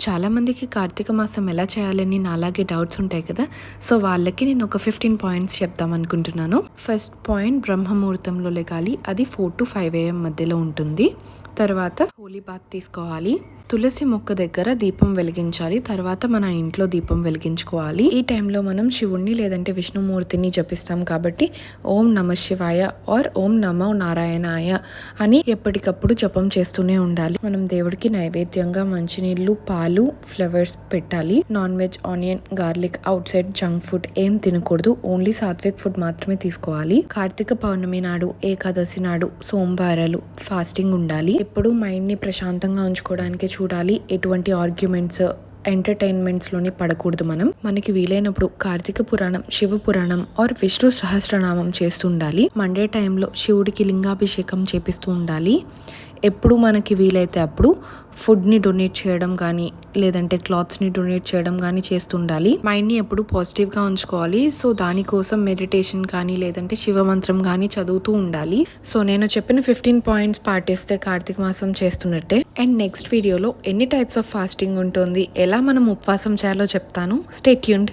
చాలామందికి కార్తీక మాసం ఎలా చేయాలని నాలాగే డౌట్స్ ఉంటాయి కదా. సో వాళ్ళకి నేను ఒక 15 పాయింట్స్ చెప్దాం అనుకుంటున్నాను. ఫస్ట్ పాయింట్, బ్రహ్మముహూర్తంలో లెగాలి. అది 4 to 5 AM మధ్యలో ఉంటుంది. తర్వాత హోలీ బాత్ తీసుకోవాలి. తులసి మొక్క దగ్గర దీపం వెలిగించాలి. తర్వాత మన ఇంట్లో దీపం వెలిగించుకోవాలి. ఈ టైంలో మనం శివుణ్ణి లేదంటే విష్ణుమూర్తిని జపిస్తాం కాబట్టి ఓం నమ శివాయ ఆర్ ఓం నమో నారాయణాయ అని ఎప్పటికప్పుడు జపం చేస్తూనే ఉండాలి. మనం దేవుడికి నైవేద్యంగా మంచినీళ్ళు, పాలు, ఫ్లవర్స్ పెట్టాలి. Non veg, onion, garlic, out side junk food ఏం తినకూడదు. ఓన్లీ సాత్విక్ ఫుడ్ మాత్రమే తీసుకోవాలి. కార్తీక పౌర్ణమి నాడు, ఏకాదశి నాడు, సోమవారాలు ఫాస్టింగ్ ఉండాలి. ఎప్పుడు మైండ్ ని ప్రశాంతంగా ఉంచుకోవడానికి చూడాలి. ఎటువంటి ఆర్గ్యుమెంట్స్, ఎంటర్టైన్మెంట్స్ లోని పడకూడదు. మనకి వీలైనప్పుడు కార్తీక పురాణం, శివ పురాణం ఆర్ విష్ణు సహస్రనామం చేస్తుండాలి. మండే టైంలో శివుడికి లింగాభిషేకం చేపిస్తూ ఉండాలి. ఎప్పుడు మనకి వీలైతే అప్పుడు ఫుడ్ని డొనేట్ చేయడం కానీ లేదంటే క్లాత్స్ని డొనేట్ చేయడం కానీ చేస్తుండాలి. మైండ్ని ఎప్పుడు పాజిటివ్గా ఉంచుకోవాలి. సో దానికోసం మెడిటేషన్ కానీ లేదంటే శివమంత్రం కానీ చదువుతూ ఉండాలి. సో నేను చెప్పిన 15 పాయింట్స్ పాటిస్తే కార్తీక మాసం చేస్తున్నట్టే. అండ్ నెక్స్ట్ వీడియోలో ఎన్ని టైప్స్ ఆఫ్ ఫాస్టింగ్ ఉంటుంది, ఎలా మనం ఉపవాసం చేయాలో చెప్తాను. Stay tuned.